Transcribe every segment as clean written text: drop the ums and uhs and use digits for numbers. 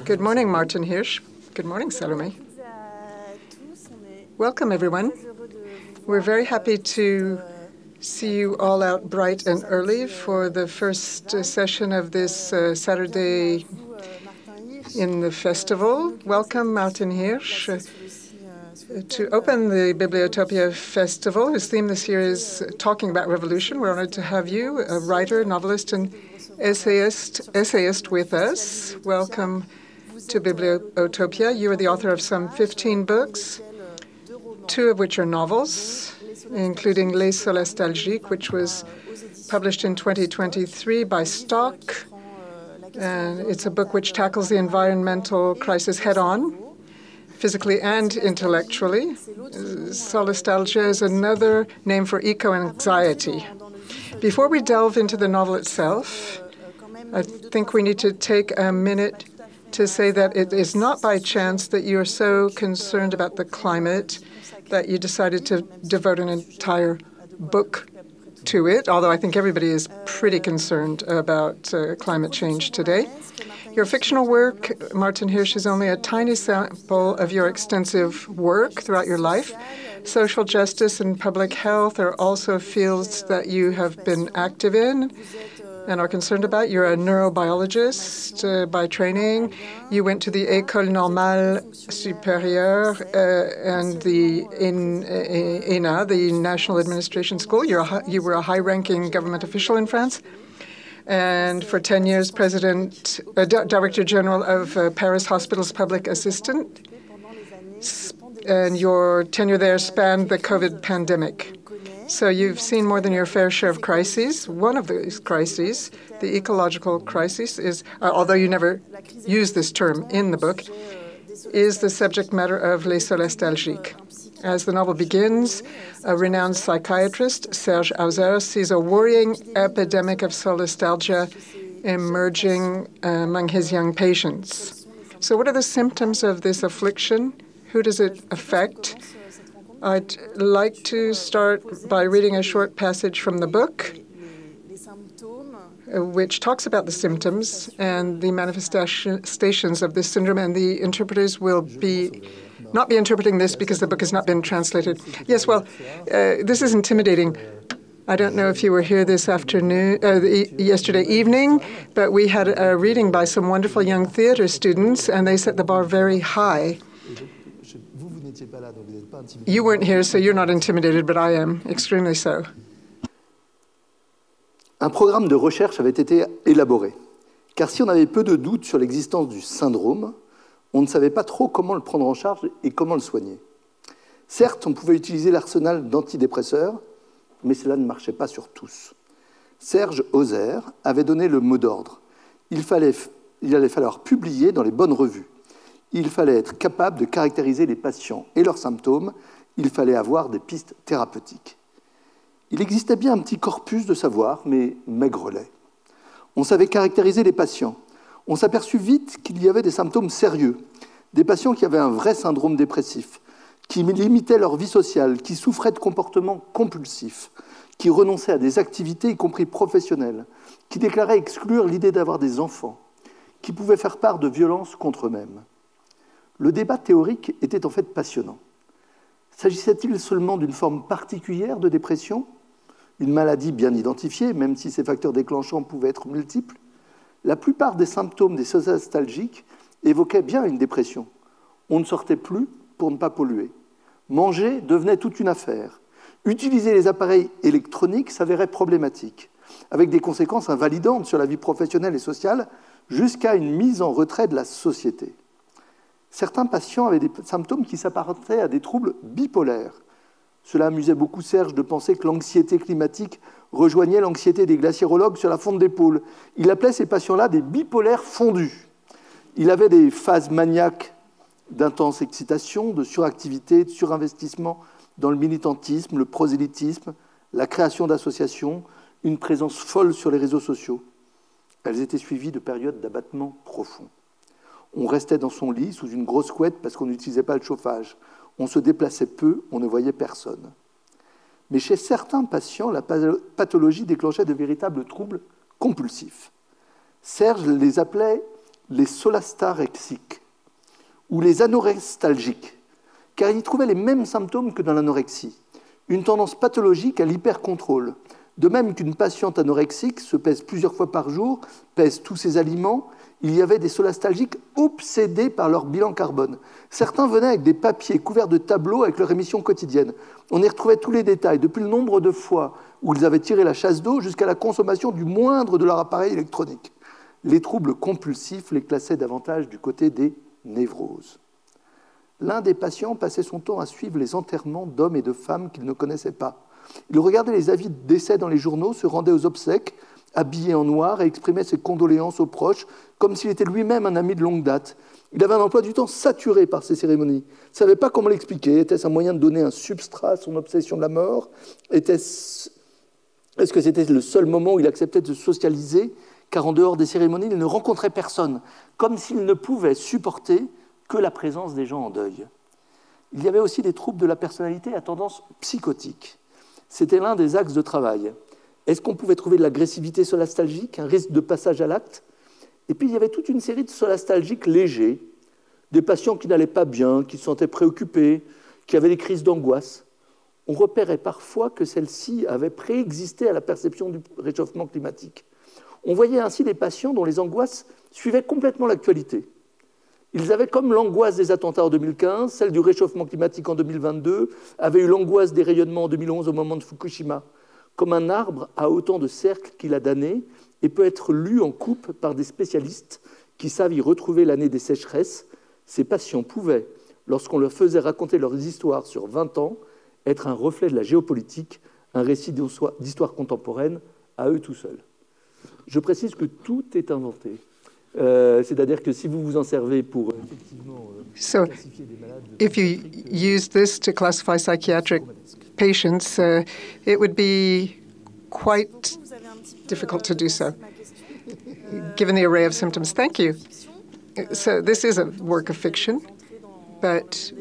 Good morning, Martin Hirsch. Good morning, Salomé. Welcome, everyone. We're very happy to see you all out bright and early for the first session of this Saturday in the festival. Welcome, Martin Hirsch. To open the Bibliotopia Festival, his theme this year is talking about revolution. We're honored to have you, a writer, novelist, and essayist with us. Welcome to Bibliotopia. You are the author of some 15 books, 2 of which are novels, including Les Solastalgiques, which was published in 2023 by Stock. And it's a book which tackles the environmental crisis head-on, physically and intellectually. Solastalgia is another name for eco-anxiety. Before we delve into the novel itself, I think we need to take a minute to say that it is not by chance that you are so concerned about the climate that you decided to devote an entire book to it, although I think everybody is pretty concerned about climate change today. Your fictional work, Martin Hirsch, is only a tiny sample of your extensive work throughout your life. Social justice and public health are also fields that you have been active in and are concerned about. You're a neurobiologist by training. You went to the École Normale Supérieure and the ENA, the National Administration School. You were a high-ranking government official in France. And for 10 years, Director General of Paris Hospital's public assistant. And your tenure there spanned the COVID pandemic. So you've seen more than your fair share of crises. One of these crises, the ecological crisis, is, although you never use this term in the book, is the subject matter of Les Solastalgiques. As the novel begins, a renowned psychiatrist, Serge Hauser, sees a worrying epidemic of solastalgia emerging among his young patients. So what are the symptoms of this affliction? Who does it affect? I'd like to start by reading a short passage from the book, which talks about the symptoms and the manifestations of this syndrome, and the interpreters will not be interpreting this because the book has not been translated. Yes, well, this is intimidating. I don't know if you were here this afternoon, yesterday evening, but we had a reading by some wonderful young theater students, and they set the bar very high. You weren't here, so you're not intimidated, but I am, extremely so. Un programme de recherche avait été élaboré, car si on avait peu de doutes sur l'existence du syndrome, on ne savait pas trop comment le prendre en charge et comment le soigner. Certes, on pouvait utiliser l'arsenal d'antidépresseurs, mais cela ne marchait pas sur tous. Serge Hauser avait donné le mot d'ordre. Il allait falloir publier dans les bonnes revues. Il fallait être capable de caractériser les patients et leurs symptômes. Il fallait avoir des pistes thérapeutiques. Il existait bien un petit corpus de savoir, mais maigrelet. On savait caractériser les patients. On s'aperçut vite qu'il y avait des symptômes sérieux, des patients qui avaient un vrai syndrome dépressif, qui limitaient leur vie sociale, qui souffraient de comportements compulsifs, qui renonçaient à des activités, y compris professionnelles, qui déclaraient exclure l'idée d'avoir des enfants, qui pouvaient faire part de violences contre eux-mêmes. Le débat théorique était en fait passionnant. S'agissait-il seulement d'une forme particulière de dépression, une maladie bien identifiée, même si ses facteurs déclenchants pouvaient être multiples? La plupart des symptômes des solastalgiques évoquaient bien une dépression. On ne sortait plus pour ne pas polluer. Manger devenait toute une affaire. Utiliser les appareils électroniques s'avérait problématique, avec des conséquences invalidantes sur la vie professionnelle et sociale, jusqu'à une mise en retrait de la société. Certains patients avaient des symptômes qui s'apparentaient à des troubles bipolaires. Cela amusait beaucoup Serge de penser que l'anxiété climatique rejoignait l'anxiété des glaciérologues sur la fonte des pôles. Il appelait ces patients-là des bipolaires fondus. Il avait des phases maniaques d'intense excitation, de suractivité, de surinvestissement dans le militantisme, le prosélytisme, la création d'associations, une présence folle sur les réseaux sociaux. Elles étaient suivies de périodes d'abattement profond. On restait dans son lit sous une grosse couette parce qu'on n'utilisait pas le chauffage. On se déplaçait peu, on ne voyait personne. Mais chez certains patients, la pathologie déclenchait de véritables troubles compulsifs. Serge les appelait les solastalgiques ou les anorestalgiques, car ils y trouvaient les mêmes symptômes que dans l'anorexie, une tendance pathologique à l'hypercontrôle, de même qu'une patiente anorexique se pèse plusieurs fois par jour, pèse tous ses aliments. Il y avait des solastalgiques obsédés par leur bilan carbone. Certains venaient avec des papiers couverts de tableaux avec leur émission quotidienne. On y retrouvait tous les détails, depuis le nombre de fois où ils avaient tiré la chasse d'eau jusqu'à la consommation du moindre de leur appareil électronique. Les troubles compulsifs les classaient davantage du côté des névroses. L'un des patients passait son temps à suivre les enterrements d'hommes et de femmes qu'il ne connaissait pas. Il regardait les avis de décès dans les journaux, se rendait aux obsèques, habillé en noir, et exprimait ses condoléances aux proches, comme s'il était lui-même un ami de longue date. Il avait un emploi du temps saturé par ces cérémonies. Il ne savait pas comment l'expliquer. Était-ce un moyen de donner un substrat à son obsession de la mort? Est-ce que c'était le seul moment où il acceptait de socialiser? Car en dehors des cérémonies, il ne rencontrait personne, comme s'il ne pouvait supporter que la présence des gens en deuil. Il y avait aussi des troubles de la personnalité à tendance psychotique. C'était l'un des axes de travail. Est-ce qu'on pouvait trouver de l'agressivité solastalgique, un risque de passage à l'acte? Et puis il y avait toute une série de solastalgiques légers, des patients qui n'allaient pas bien, qui se sentaient préoccupés, qui avaient des crises d'angoisse. On repérait parfois que celles-ci avaient préexisté à la perception du réchauffement climatique. On voyait ainsi des patients dont les angoisses suivaient complètement l'actualité. Ils avaient comme l'angoisse des attentats en 2015, celle du réchauffement climatique en 2022, avaient eu l'angoisse des rayonnements en 2011 au moment de Fukushima. Comme un arbre a autant de cercles qu'il a d'années et peut être lu en coupe par des spécialistes qui savent y retrouver l'année des sécheresses, ces patients pouvaient, lorsqu'on leur faisait raconter leurs histoires sur 20 ans, être un reflet de la géopolitique, un récit d'histoire contemporaine à eux tout seuls. Je précise que tout est inventé. C'est-à-dire que si vous vous en servez pour effectivement classifier des malades... If you use this to classify psychiatric patients, it would be quite difficult to do so, given the array of symptoms. Thank you. So this is a work of fiction, but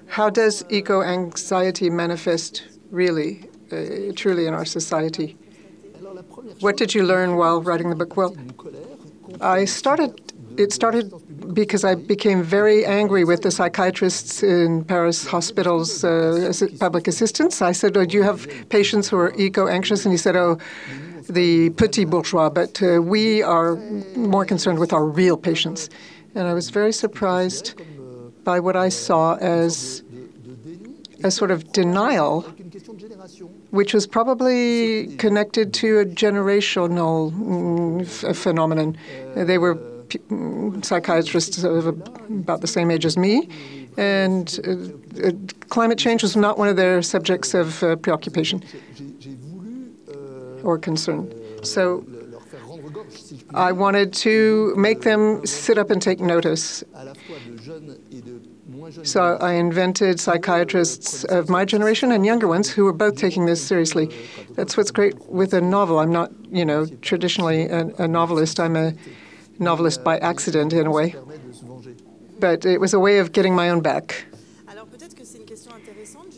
how does eco-anxiety manifest really, truly in our society? What did you learn while writing the book? Well, it started because I became very angry with the psychiatrists in Paris hospitals, public assistants. I said, oh, do you have patients who are eco-anxious? And he said, oh, the petit bourgeois, but we are more concerned with our real patients. And I was very surprised by what I saw as a sort of denial, which was probably connected to a generational phenomenon. They were psychiatrists of about the same age as me, and climate change was not one of their subjects of preoccupation or concern. So I wanted to make them sit up and take notice. So I invented psychiatrists of my generation and younger ones who were both taking this seriously. That's what's great with a novel. I'm not, traditionally a novelist. I'm a novelist by accident in a way. But it was a way of getting my own back.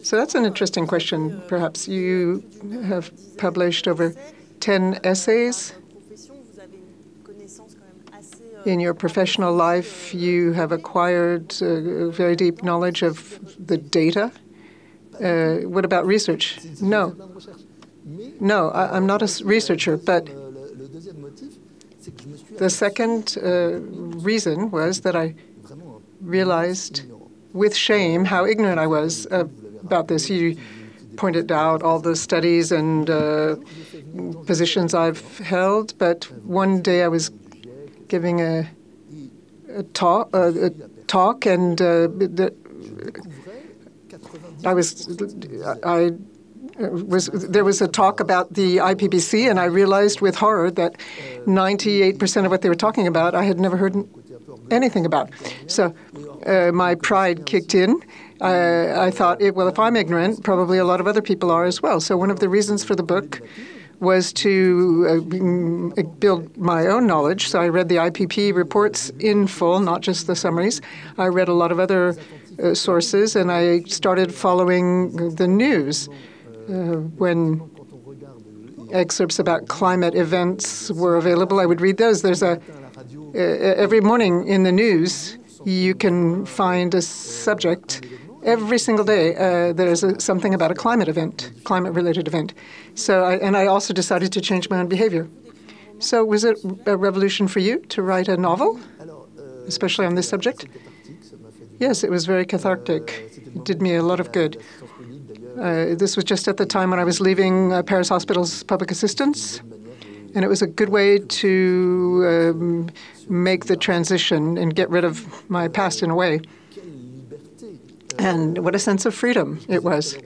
So that's an interesting question. Perhaps you have published over 10 essays. In your professional life, you have acquired very deep knowledge of the data. What about research? No, I'm not a researcher, but the second reason was that I realized with shame how ignorant I was about this. You pointed out all the studies and positions I've held, but one day I was giving a talk, and there was a talk about the IPPC, and I realized with horror that 98% of what they were talking about I had never heard anything about. So my pride kicked in. I thought, well, if I'm ignorant, probably a lot of other people are as well. So one of the reasons for the book was to build my own knowledge. So I read the IPP reports in full, not just the summaries. I read a lot of other sources, and I started following the news. When excerpts about climate events were available, I would read those. There's every morning in the news, you can find a subject. Every single day, there's something about a climate-related event. So, I also decided to change my own behavior. So, was it a revolution for you to write a novel, especially on this subject? Yes, it was very cathartic. It did me a lot of good. This was just at the time when I was leaving Paris Hospital's public assistance, and it was a good way to make the transition and get rid of my past in a way. And what a sense of freedom it was.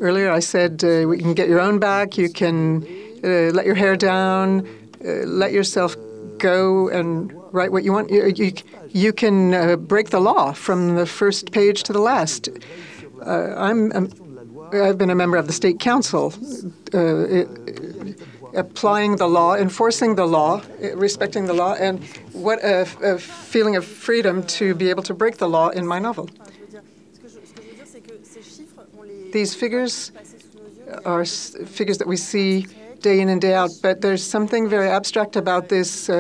Earlier I said you can get your own back, you can let your hair down, let yourself go and write what you want. You can break the law from the first page to the last. I've been a member of the State Council, applying the law, enforcing the law, respecting the law, and what a feeling of freedom to be able to break the law in my novel. These figures are figures that we see day in and day out, but there's something very abstract about this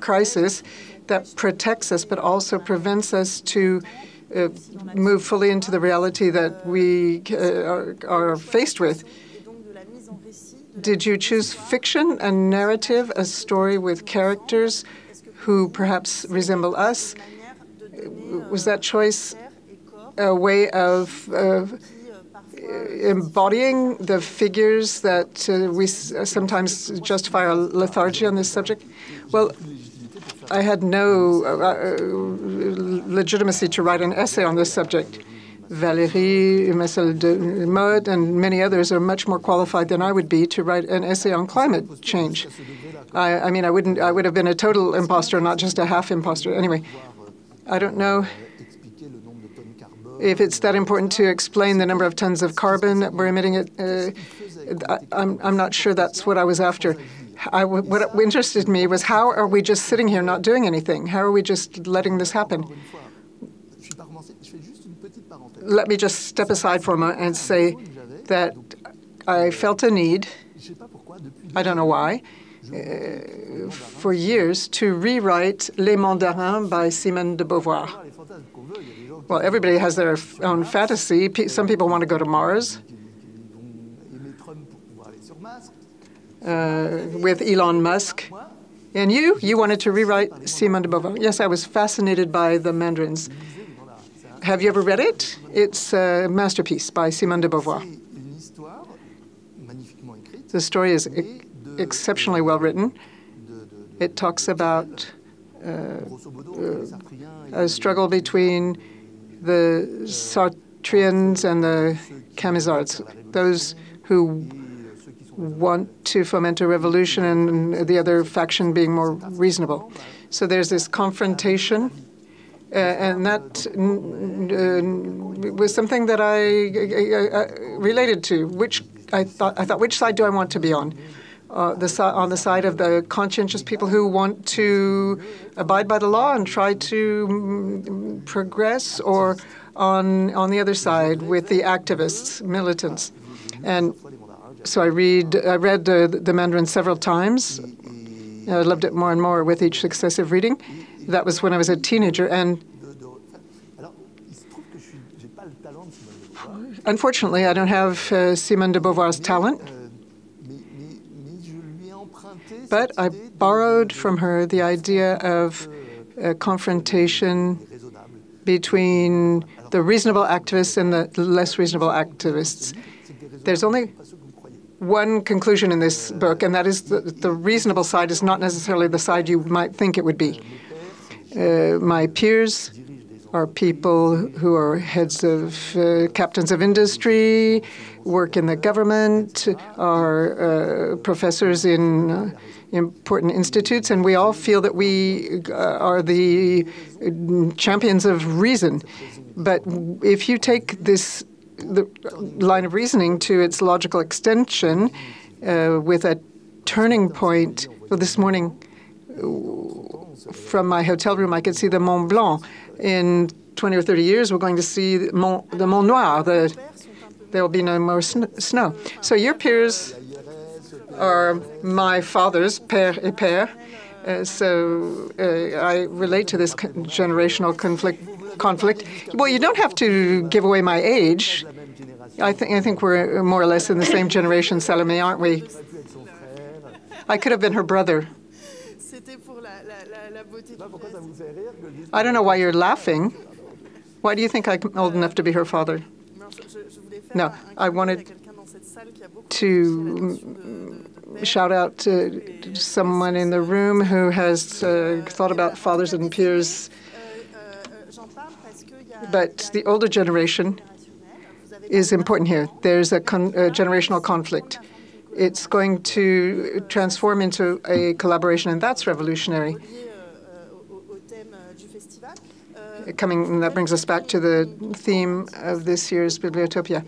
crisis that protects us, but also prevents us to move fully into the reality that we are faced with. Did you choose fiction, a narrative, a story with characters who perhaps resemble us? Was that choice a way of embodying the figures that we sometimes justify our lethargy on this subject? Well, I had no legitimacy to write an essay on this subject. Valérie, Marcel de Mode, and many others are much more qualified than I would be to write an essay on climate change. I mean, I would have been a total imposter, not just a half imposter. Anyway, I don't know if it's that important to explain the number of tons of carbon that we're emitting. I'm not sure that's what I was after. What interested me was, how are we just sitting here not doing anything? How are we just letting this happen? Let me just step aside for a moment and say that I felt a need, I don't know why, for years to rewrite Les Mandarins by Simone de Beauvoir. Well, everybody has their own fantasy. Some people want to go to Mars with Elon Musk. And you wanted to rewrite Simone de Beauvoir. Yes, I was fascinated by the Mandarins. Have you ever read it? It's a masterpiece by Simone de Beauvoir. The story is exceptionally well written. It talks about a struggle between the Sartrians and the Camisards, those who want to foment a revolution and the other faction being more reasonable. So there's this confrontation. And that was something that I related to. I thought, which side do I want to be on? On the side of the conscientious people who want to abide by the law and try to progress, or on the other side with the activists, militants. And so I read the Mandarin several times. I loved it more and more with each successive reading. That was when I was a teenager, and unfortunately, I don't have Simone de Beauvoir's talent, but I borrowed from her the idea of a confrontation between the reasonable activists and the less reasonable activists. There's only one conclusion in this book, and that is the reasonable side is not necessarily the side you might think it would be. My peers are people who are heads of captains of industry, work in the government, are professors in important institutes, and we all feel that we are the champions of reason. But if you take the line of reasoning to its logical extension with a turning point, well, this morning, from my hotel room, I could see the Mont Blanc. In 20 or 30 years, we're going to see the Mont Noir. There will be no more snow. So your peers are my fathers, père et père. So I relate to this generational conflict. Well, you don't have to give away my age. I think we're more or less in the same generation, Salomé, aren't we? I could have been her brother. I don't know why you're laughing. Why do you think I'm old enough to be her father? No, I wanted to shout out to someone in the room who has thought about fathers and peers. But the older generation is important here. There's a generational conflict. It's going to transform into a collaboration, and that's revolutionary. That brings us back to the theme of this year's Bibliotopia.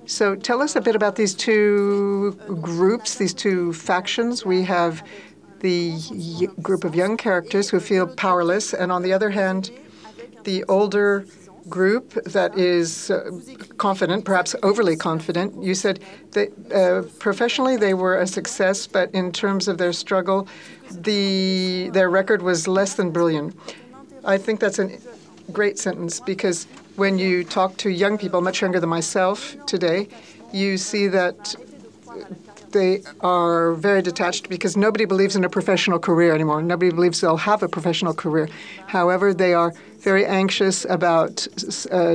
So tell us a bit about these two groups, these two factions. We have the group of young characters who feel powerless, and on the other hand, the older group that is confident, perhaps overly confident. You said that professionally they were a success, but in terms of their struggle, their record was less than brilliant. I think that's a great sentence, because when you talk to young people, much younger than myself today, you see that they are very detached because nobody believes in a professional career anymore. Nobody believes they'll have a professional career. However, they are very anxious about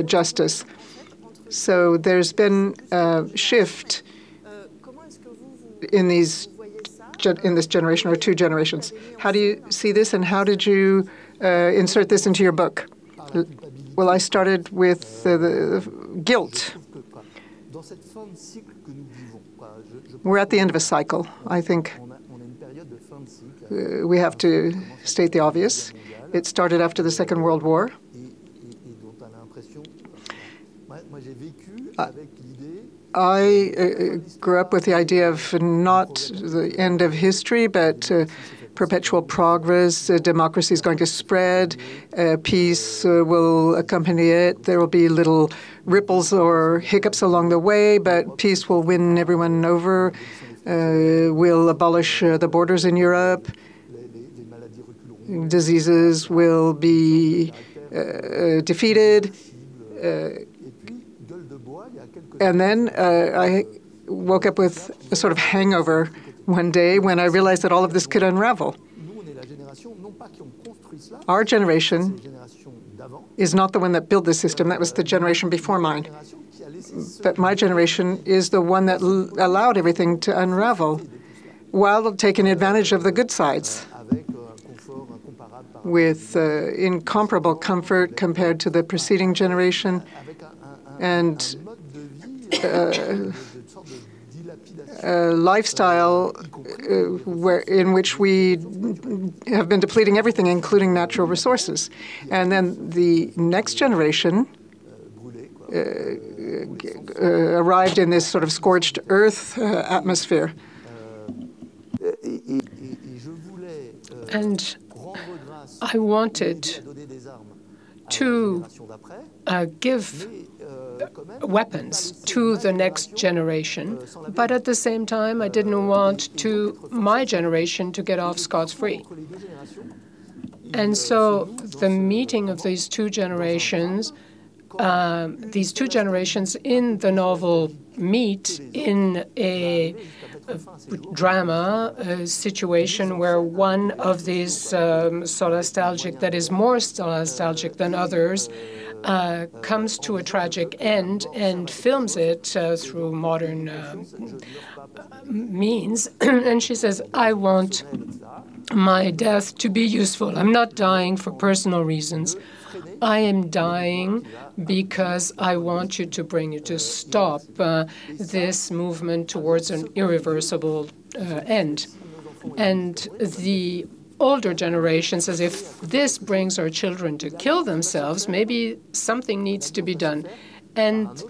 justice. So there's been a shift in this generation or two generations. How do you see this, and how did you insert this into your book? Well, I started with the guilt. We're at the end of a cycle, I think. We have to state the obvious. It started after the Second World War. I grew up with the idea of not the end of history, but perpetual progress. Democracy is going to spread. Peace will accompany it. There will be little ripples or hiccups along the way, but peace will win everyone over. We'll abolish the borders in Europe. Diseases will be defeated. And then I woke up with a sort of hangover one day when I realized that all of this could unravel. Our generation is not the one that built the system. That was the generation before mine. But my generation is the one that allowed everything to unravel while taking advantage of the good sides, with incomparable comfort compared to the preceding generation, and a lifestyle in which we have been depleting everything, including natural resources. And then the next generation arrived in this sort of scorched earth atmosphere. And I wanted to give weapons to the next generation, but at the same time, I didn't want my generation to get off scot-free. And so the meeting of these two generations in the novel meet in a drama, a situation where one of these solastalgic, that is more solastalgic than others, comes to a tragic end and films it through modern means. And she says, I want my death to be useful. I'm not dying for personal reasons. I am dying because I want you to bring you to stop this movement towards an irreversible end. And the older generation says, if this brings our children to kill themselves, maybe something needs to be done. And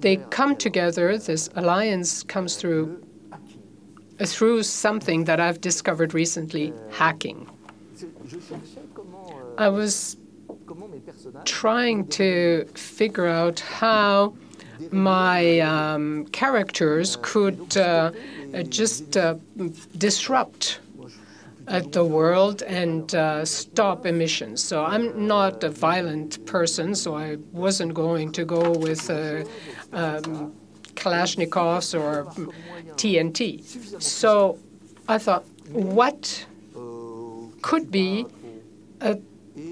they come together. This alliance comes through something that I've discovered recently, hacking. I was trying to figure out how my characters could just disrupt the world and stop emissions. So I'm not a violent person, so I wasn't going to go with Kalashnikovs or TNT. So I thought, what could be a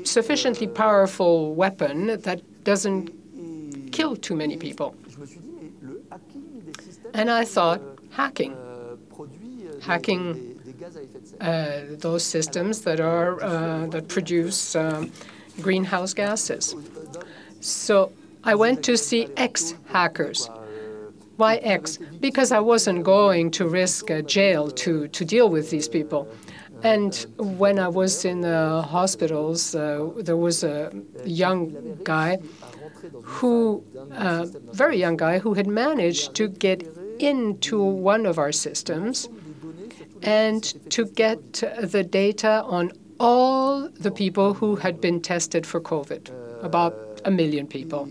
sufficiently powerful weapon that doesn't kill too many people? And I thought, hacking those systems that produce greenhouse gases. So I went to see ex-hackers. Why ex? Because I wasn't going to risk jail to deal with these people. And when I was in the hospitals, there was a young guy very young guy, who had managed to get into one of our systems and to get the data on all the people who had been tested for COVID, about 1 million people.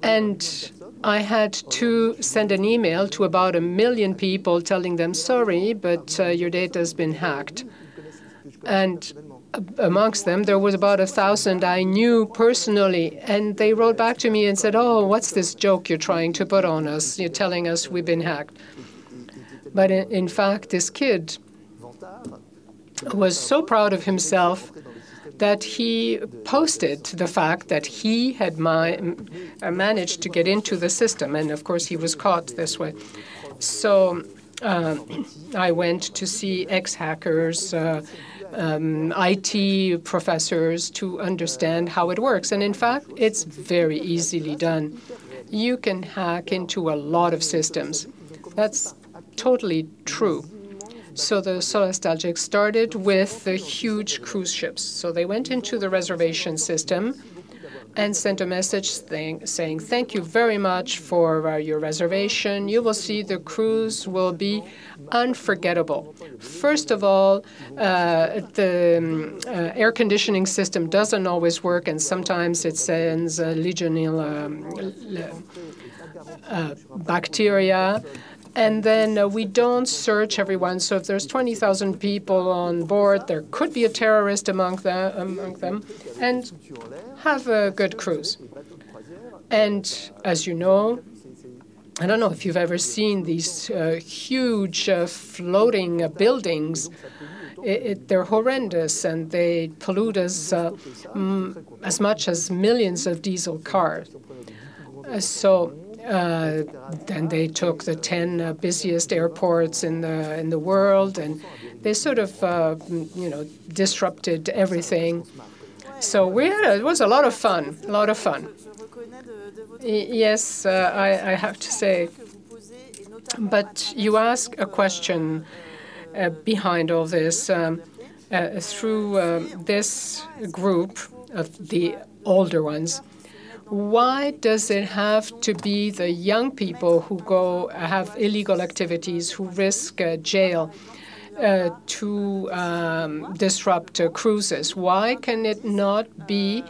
And I had to send an email to about 1 million people telling them, sorry, but your data has been hacked. And amongst them, there was about 1,000 I knew personally. And they wrote back to me and said, oh, what's this joke you're trying to put on us? You're telling us we've been hacked. But in fact, this kid was so proud of himself that he posted the fact that he had managed to get into the system. And of course, he was caught this way. So I went to see ex-hackers, IT professors to understand how it works. And in fact, it's very easily done. You can hack into a lot of systems. That's totally true. So the solastalgiques started with the huge cruise ships. So they went into the reservation system and sent a message saying, thank you very much for your reservation. You will see the cruise will be unforgettable. First of all, the air conditioning system doesn't always work, and sometimes it sends Legionella bacteria. And then we don't search everyone. So if there's 20,000 people on board, there could be a terrorist among them, and have a good cruise. And as you know, I don't know if you've ever seen these huge floating buildings. They're horrendous, and they pollute us as much as millions of diesel cars. Then they took the 10 busiest airports in the world, and they sort of disrupted everything. So it was a lot of fun, Yes, I have to say. But you ask a question behind all this through this group of the older ones. Why does it have to be the young people who go have illegal activities, who risk jail to disrupt cruises? Why can it not be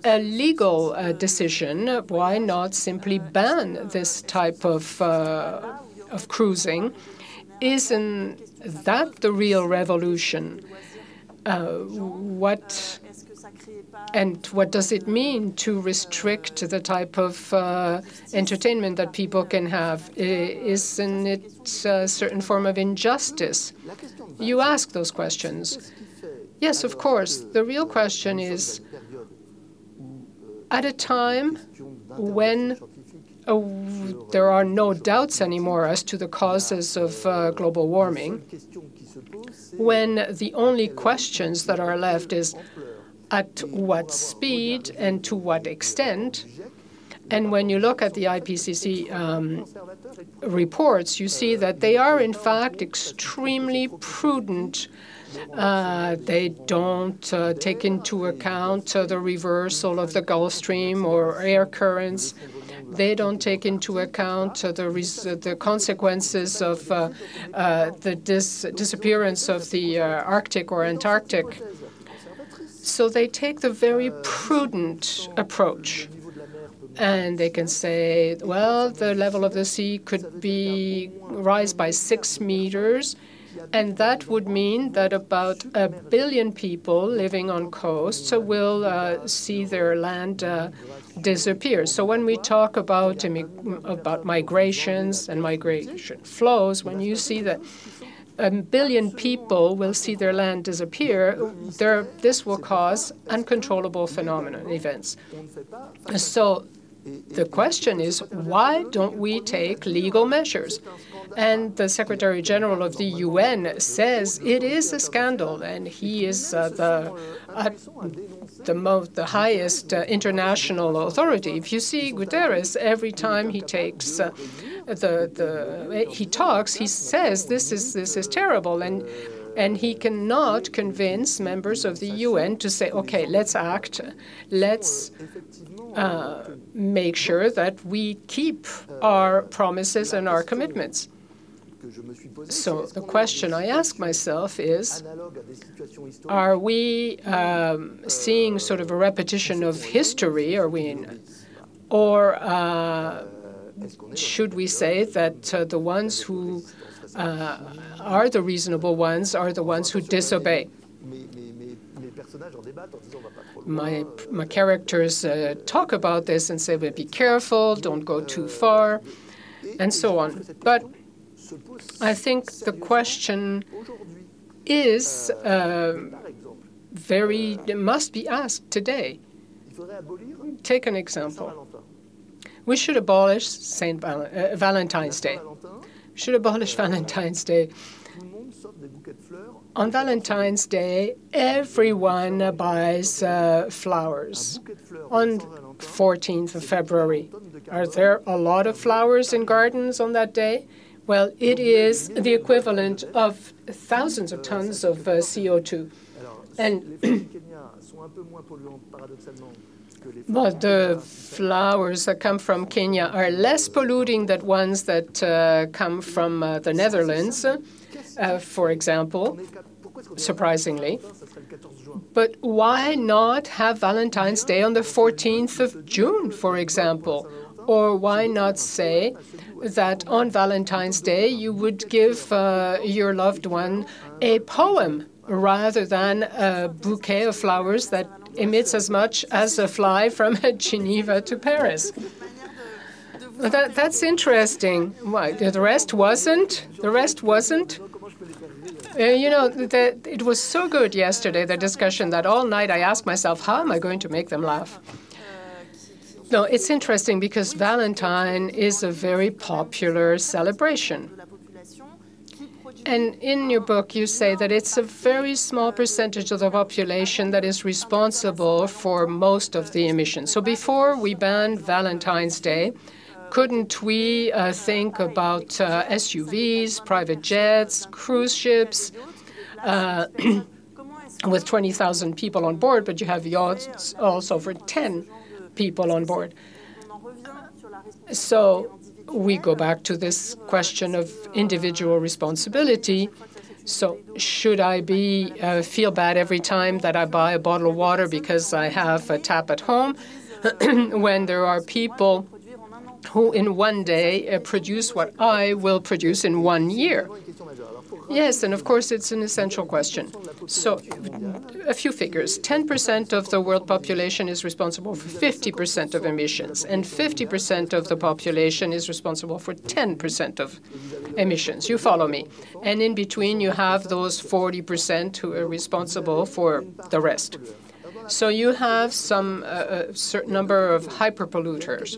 a legal decision? Why not simply ban this type of cruising? Isn't that the real revolution? What does it mean to restrict the type of entertainment that people can have? Isn't it a certain form of injustice? You ask those questions. Yes, of course. The real question is, at a time when there are no doubts anymore as to the causes of global warming, when the only questions that are left is at what speed and to what extent. And when you look at the IPCC reports, you see that they are, in fact, extremely prudent. They don't take into account the reversal of the Gulf Stream or air currents. They don't take into account the consequences of the disappearance of the Arctic or Antarctic. So they take the very prudent approach. And they can say, well, the level of the sea could rise by 6 meters, and that would mean that about 1 billion people living on coasts will see their land disappear. So when we talk about migrations and migration flows, when you see that 1 billion people will see their land disappear, this will cause uncontrollable phenomenon events. So the question is, why don't we take legal measures? And the Secretary General of the UN says it is a scandal, and he is the highest international authority. If you see Guterres, every time he takes he talks, he says this is terrible, and he cannot convince members of the UN to say, okay, let's act, let's make sure that we keep our promises and our commitments. So the question I ask myself is, are we seeing sort of a repetition of history, or should we say that the ones who are the reasonable ones are the ones who disobey? My characters talk about this and say, well, be careful, don't go too far, and so on. But I think the question is must be asked today. Take an example. We should abolish Valentine's Day. We should abolish Valentine's Day. On Valentine's Day, everyone buys flowers. On 14th of February, are there a lot of flowers in gardens on that day? Well, it is the equivalent of thousands of tons of CO2. And well, the flowers that come from Kenya are less polluting than ones that come from the Netherlands, for example, surprisingly. But why not have Valentine's Day on the 14th of June, for example? Or why not say that on Valentine's Day you would give your loved one a poem rather than a bouquet of flowers that emits as much as a fly from Geneva to Paris? That's interesting. Why? The rest wasn't? The rest wasn't? It was so good yesterday, the discussion, that all night I asked myself, how am I going to make them laugh? No, it's interesting because Valentine is a very popular celebration. And in your book, you say that it's a very small percentage of the population that is responsible for most of the emissions. So before we banned Valentine's Day, couldn't we think about SUVs, private jets, cruise ships, with 20,000 people on board, but you have yachts also for 10 people on board? So we go back to this question of individual responsibility. So should I feel bad every time that I buy a bottle of water because I have a tap at home, when there are people who in one day produce what I will produce in 1 year? Yes, and of course it's an essential question. So a few figures. 10% of the world population is responsible for 50% of emissions, and 50% of the population is responsible for 10% of emissions. You follow me. And in between you have those 40% who are responsible for the rest. So you have a certain number of hyperpolluters.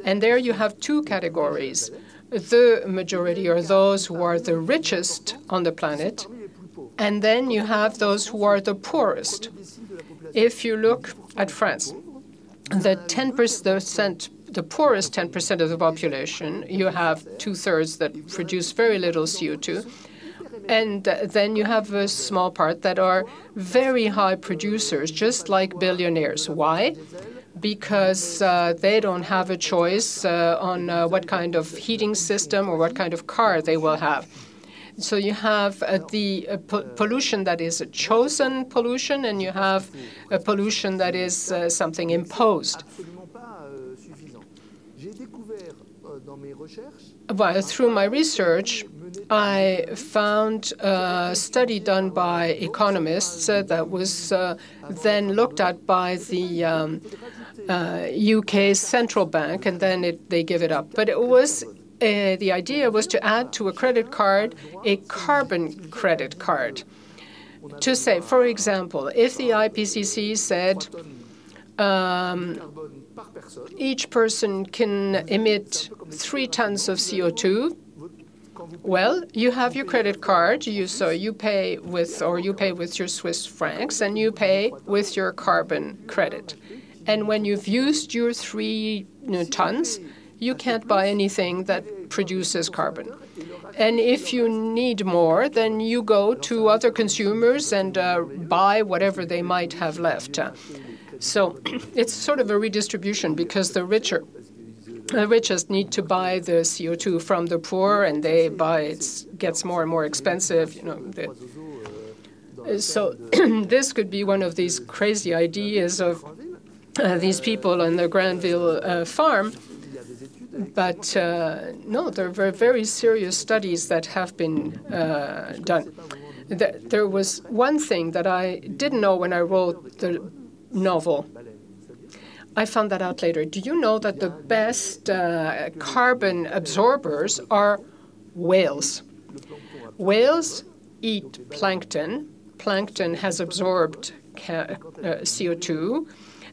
And there you have two categories. The majority are those who are the richest on the planet, and then you have those who are the poorest. If you look at France, the poorest 10% of the population, you have 2/3 that produce very little CO2, and then you have a small part that are very high producers, just like billionaires. Why? Because they don't have a choice on what kind of heating system or what kind of car they will have. So you have the pollution that is a chosen pollution, and you have a pollution that is something imposed. Well, through my research, I found a study done by economists that was then looked at by the UK central bank, and then they give it up. But it was the idea was to add to a credit card a carbon credit card. To say, for example, if the IPCC said each person can emit 3 tons of CO2, well, you have your credit card, so you pay with your Swiss francs, and you pay with your carbon credit. And when you've used your 3 tons, you can't buy anything that produces carbon. And if you need more, then you go to other consumers and buy whatever they might have left. So it's sort of a redistribution, because the richest need to buy the CO2 from the poor, and it gets more and more expensive. So this could be one of these crazy ideas of these people on the Granville farm. But no, there were very serious studies that have been done. There was one thing that I didn't know when I wrote the novel. I found that out later. Do you know that the best carbon absorbers are whales? Whales eat plankton. Plankton has absorbed CO2.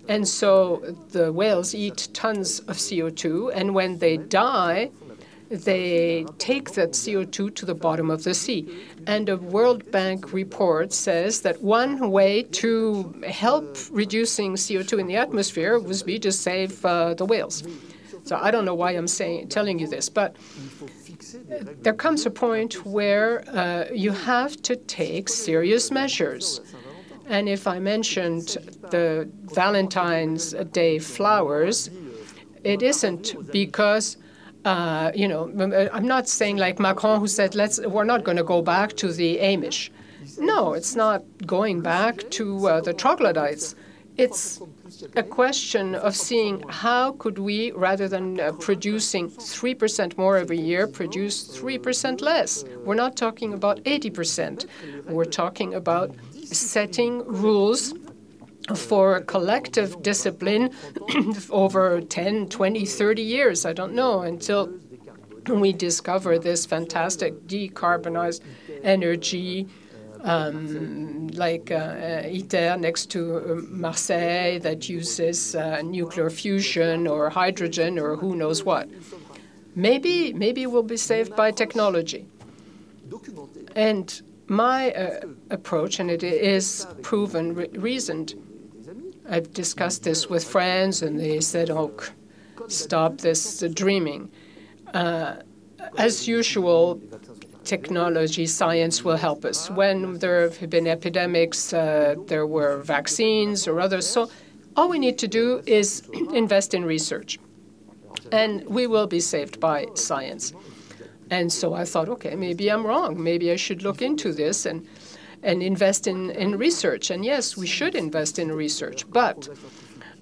And so the whales eat tons of CO2, and when they die, they take that CO2 to the bottom of the sea. And a World Bank report says that one way to help reducing CO2 in the atmosphere would be to save the whales. So I don't know why I'm telling you this, but there comes a point where you have to take serious measures. And if I mentioned the Valentine's Day flowers, it isn't because, I'm not saying like Macron, who said, we're not going to go back to the Amish. No, it's not going back to the troglodytes. It's a question of seeing how could we, rather than producing 3% more every year, produce 3% less. We're not talking about 80%. We're talking about setting rules for collective discipline over 10, 20, 30 years, I don't know, until we discover this fantastic decarbonized energy like ITER next to Marseille that uses nuclear fusion or hydrogen or who knows what. Maybe we'll be saved by technology. And my approach, and it is proven, reasoned. I've discussed this with friends, and they said, "Oh, stop this dreaming." As usual, technology, science will help us. When there have been epidemics, there were vaccines or others. So all we need to do is invest in research, and we will be saved by science. And so I thought, okay, maybe I'm wrong. Maybe I should look into this and invest in research. And yes, we should invest in research. But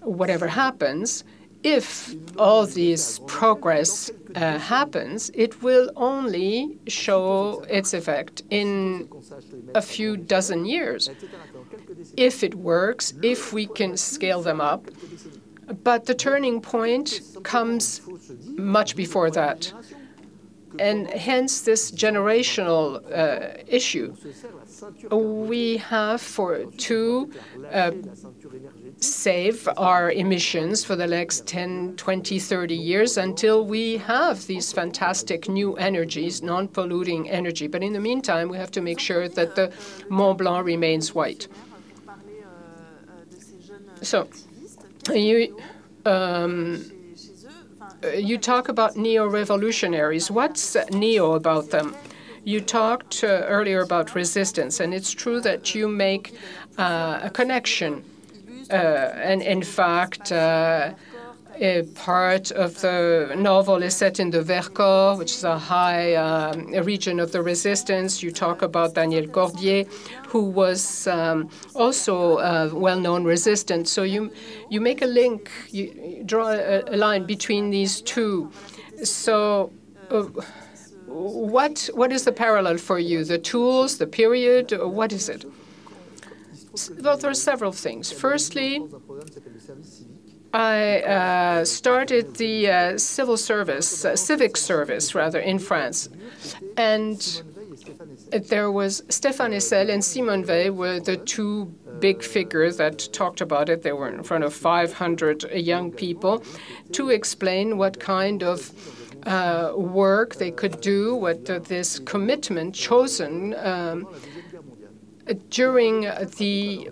whatever happens, if all this progress happens, it will only show its effect in a few dozen years. If it works, if we can scale them up. But the turning point comes much before that. And hence this generational issue. We have to save our emissions for the next 10, 20, 30 years until we have these fantastic new energies, non-polluting energy. But in the meantime, we have to make sure that the Mont Blanc remains white. So you talk about neo-revolutionaries. What's neo about them? You talked earlier about resistance, and it's true that you make a connection. And in fact, A part of the novel is set in the Vercors, which is a high region of the resistance. You talk about Daniel Cordier, who was also a well-known resistant. So you make a link, you draw a line between these two. So what is the parallel for you? The tools, the period, or what is it? Well, there are several things. Firstly, I started the civic service, in France. And there was Stéphane Hessel and Simone Weil were the two big figures that talked about it. They were in front of 500 young people to explain what kind of work they could do, what this commitment chosen during the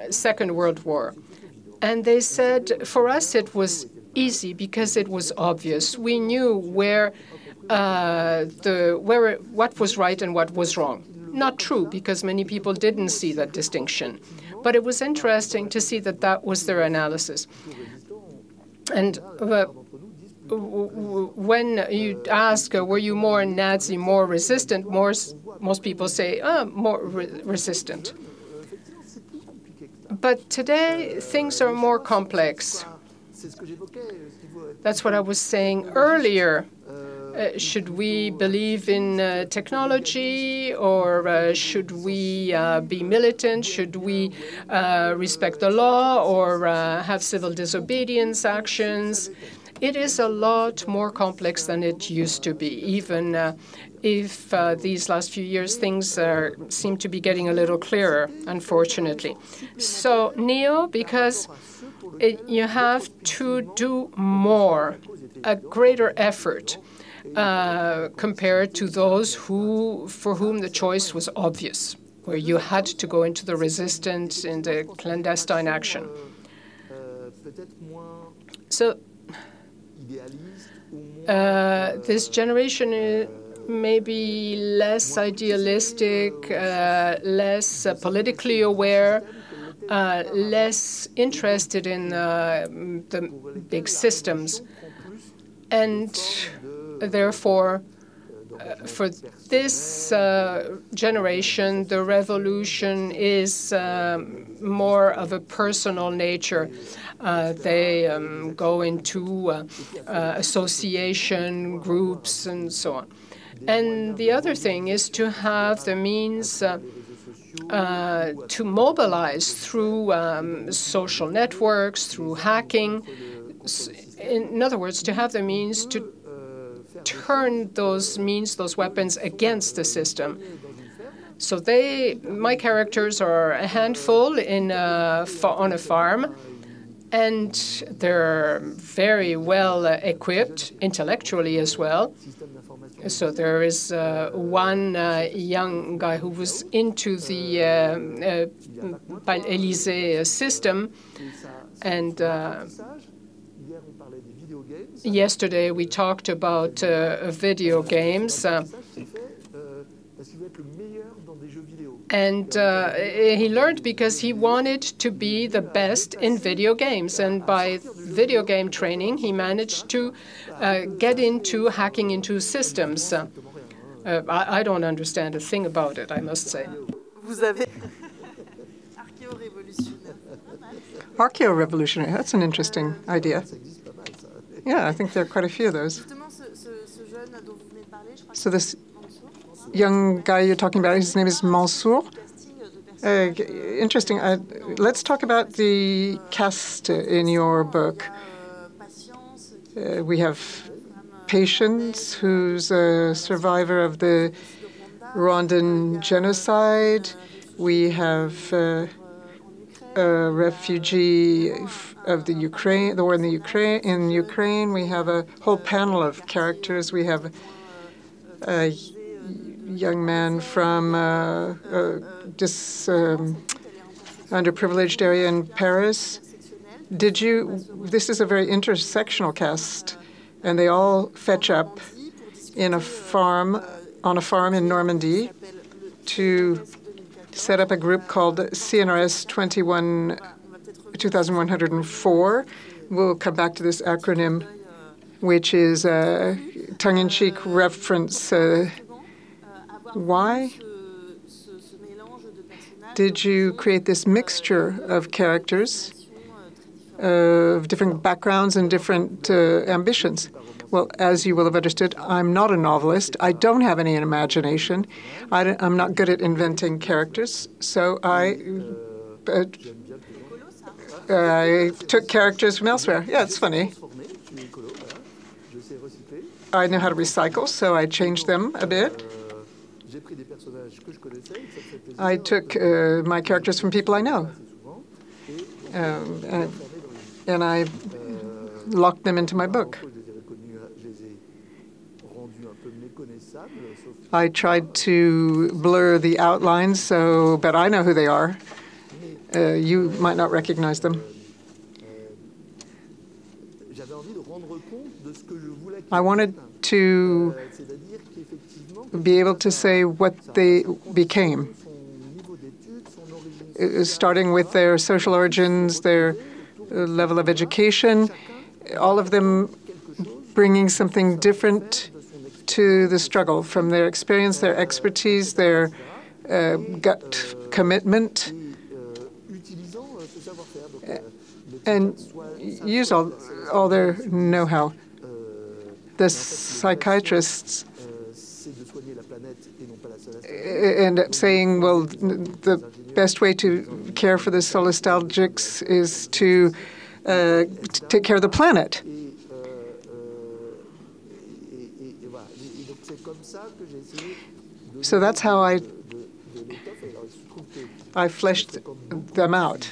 Second World War. And they said, for us, it was easy because it was obvious. We knew what was right and what was wrong. Not true, because many people didn't see that distinction. But it was interesting to see that that was their analysis. And when you ask, were you more Nazi, more resistant, most people say, more resistant. But today, things are more complex. That's what I was saying earlier. Should we believe in technology, or should we be militant? Should we respect the law, or have civil disobedience actions? It is a lot more complex than it used to be, even if these last few years things seem to be getting a little clearer, unfortunately. So neo, because you have to do more, a greater effort compared to those for whom the choice was obvious, where you had to go into the resistance in the clandestine action. So this generation may be less idealistic, less politically aware, less interested in the big systems. And therefore, for this generation, the revolution is more of a personal nature. They go into association groups and so on. And the other thing is to have the means to mobilize through social networks, through hacking. In other words, to have the means to turn those weapons against the system. So my characters are a handful on a farm, and they're very well equipped intellectually as well. So there is one young guy who was into the Élysée system, and yesterday we talked about video games. And he learned because he wanted to be the best in video games. And by video game training, he managed to get into hacking into systems. I don't understand a thing about it, I must say. Archaeo-revolutionary, that's an interesting idea. Yeah, I think there are quite a few of those. So this young guy you're talking about, his name is Mansour. Interesting. Let's talk about the cast in your book. We have Patience, who's a survivor of the Rwandan genocide. We have a refugee of the Ukraine, the war in Ukraine. We have a whole panel of characters. We have a young man from underprivileged area in Paris. This is a very intersectional cast, and they all fetch up on a farm in Normandy to set up a group called CNRS 2104, We'll come back to this acronym, which is a tongue-in-cheek reference. Why did you create this mixture of characters of different backgrounds and different ambitions? Well, as you will have understood, I'm not a novelist. I don't have any imagination. I'm not good at inventing characters, so I took characters from elsewhere. Yeah, it's funny. I know how to recycle, so I changed them a bit. I took my characters from people I know, and I locked them into my book. I tried to blur the outlines, but I know who they are. You might not recognize them. I wanted to be able to say what they became, starting with their social origins, their level of education, all of them bringing something different to the struggle from their experience, their expertise, their gut commitment, and use all their know-how. The psychiatrists end up saying, well, the best way to care for the solastalgiques is to take care of the planet. So that's how I fleshed them out.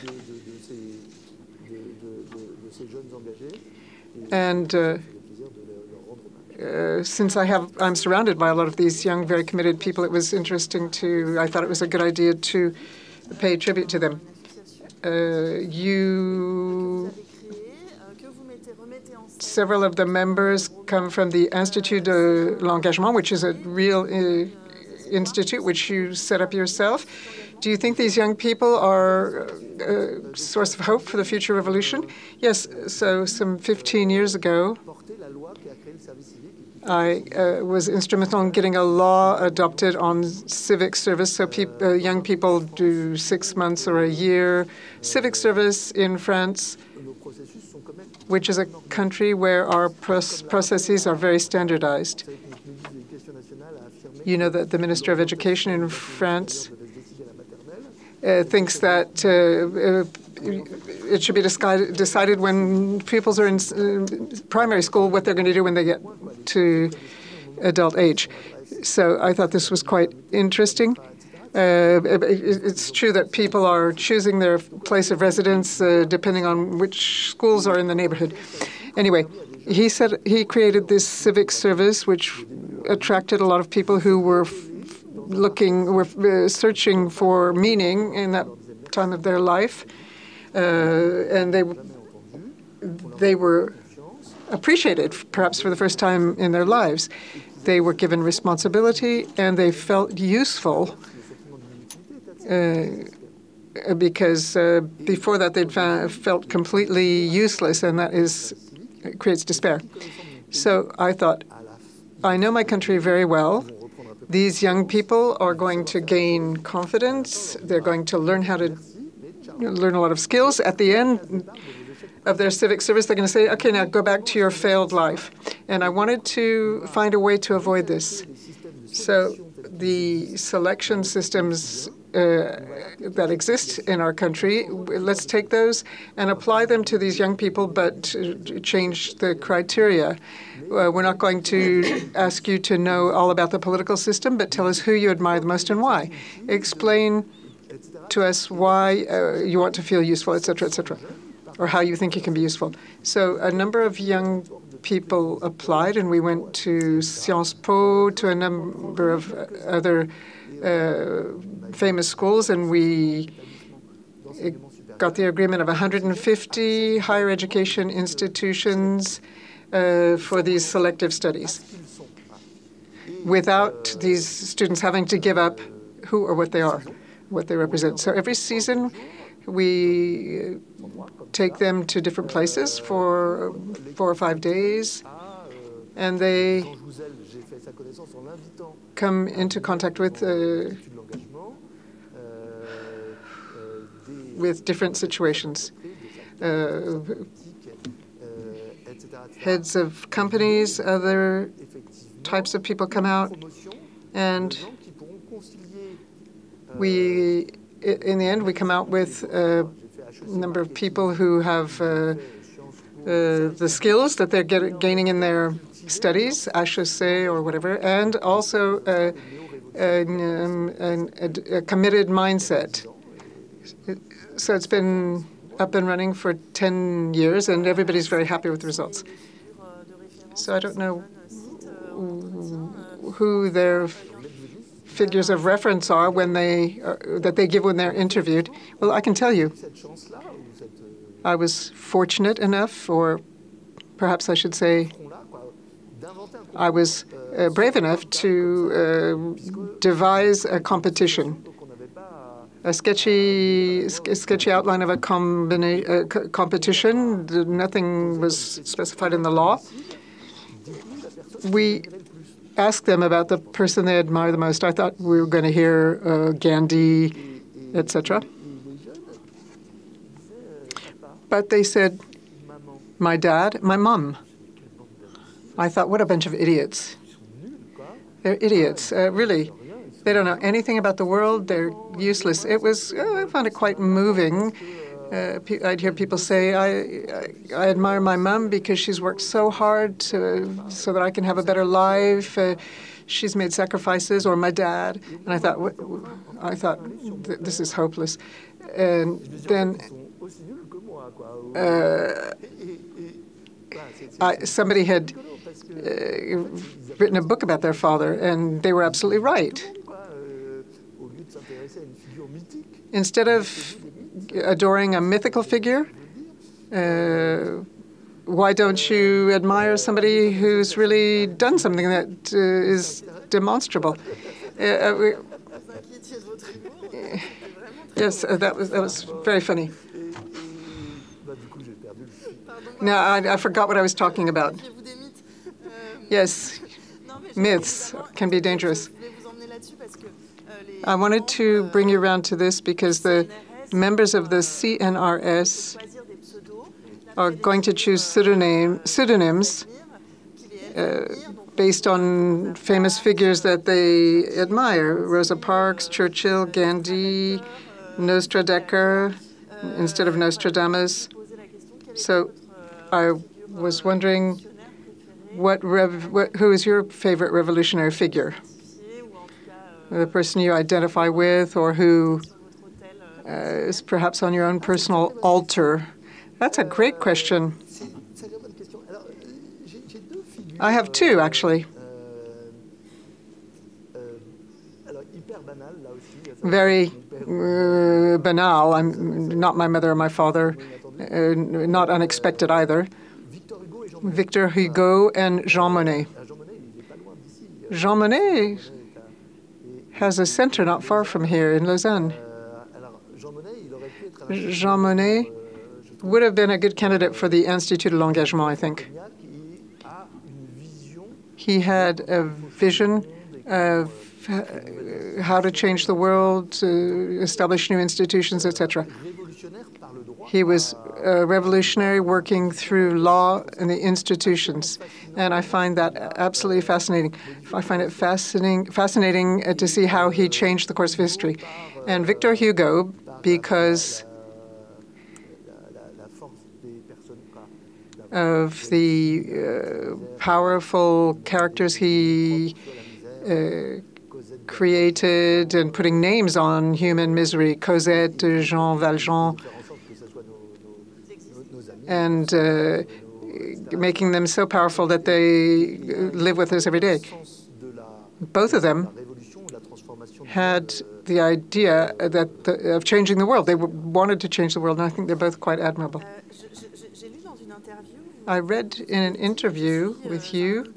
And since I'm surrounded by a lot of these young, very committed people, it was interesting I thought it was a good idea to pay tribute to them. Several of the members come from the Institut de l'Engagement, which is a real institute which you set up yourself. Do you think these young people are a source of hope for the future revolution? Yes. So some 15 years ago, I was instrumental in getting a law adopted on civic service. So young people do 6 months or a year civic service in France, which is a country where our processes are very standardized. You know that the Minister of Education in France thinks that it should be decided when pupils are in primary school what they're going to do when they get to adult age. So I thought this was quite interesting. It's true that people are choosing their place of residence depending on which schools are in the neighborhood. Anyway, he said he created this civic service which attracted a lot of people who were searching for meaning in that time of their life, and they were appreciated, perhaps for the first time in their lives. They were given responsibility, and they felt useful because before that they'd felt completely useless, and it creates despair. So I thought, I know my country very well. These young people are going to gain confidence. They're going to learn how to learn a lot of skills. At the end of their civic service, they're going to say, okay, now go back to your failed life. And I wanted to find a way to avoid this. So the selection systems that exist in our country, let's take those and apply them to these young people, but change the criteria. We're not going to ask you to know all about the political system, but tell us who you admire the most and why. Explain to us why you want to feel useful, et cetera, or how you think you can be useful. So a number of young people applied, and we went to Sciences Po, to a number of other famous schools, and we got the agreement of 150 higher education institutions for these selective studies, without these students having to give up who or what they are, what they represent. So every season We take them to different places for 4 or 5 days, and they come into contact with different situations. Heads of companies, other types of people come out, and we, in the end, we come out with a number of people who have the skills that they're gaining in their studies, HEC or whatever, and also a committed mindset. So it's been up and running for 10 years, and everybody's very happy with the results. So I don't know who their figures of reference are when that they give when they're interviewed. Well, I can tell you, I was fortunate enough, or perhaps I should say, I was brave enough to devise a competition. A sketchy outline of a competition. Nothing was specified in the law. We asked them about the person they admire the most. I thought we were going to hear Gandhi, etc. But they said, my dad, my mom. I thought, what a bunch of idiots. They're idiots, really. They don't know anything about the world. They're useless. It was, I found it quite moving. I'd hear people say, I admire my mom because she's worked so hard so that I can have a better life. She's made sacrifices, or my dad. And I thought, this is hopeless. And then somebody had written a book about their father, and they were absolutely right. Instead of adoring a mythical figure, why don't you admire somebody who's really done something that is demonstrable? Yes, that was very funny. Now I forgot what I was talking about. Yes, myths can be dangerous. I wanted to bring you around to this because the members of the CNRS are going to choose pseudonyms based on famous figures that they admire. Rosa Parks, Churchill, Gandhi, Nostradamus instead of Nostradamus. So I was wondering, who is your favorite revolutionary figure? The person you identify with, or who is perhaps on your own personal altar? That's a great question. I have two, actually. Very banal. I'm not my mother or my father, not unexpected either. Victor Hugo and Jean Monnet. Jean Monnet has a center not far from here in Lausanne. Jean Monnet would have been a good candidate for the Institut de l'Engagement, I think. He had a vision of how to change the world, to establish new institutions, etc. He was a revolutionary working through law and the institutions, and I find that absolutely fascinating. I find it fascinating to see how he changed the course of history. And Victor Hugo, because of the powerful characters he created and putting names on human misery, Cosette, Jean Valjean, and making them so powerful that they live with us every day. Both of them had the idea of changing the world. They wanted to change the world, and I think they're both quite admirable. I read in an interview with you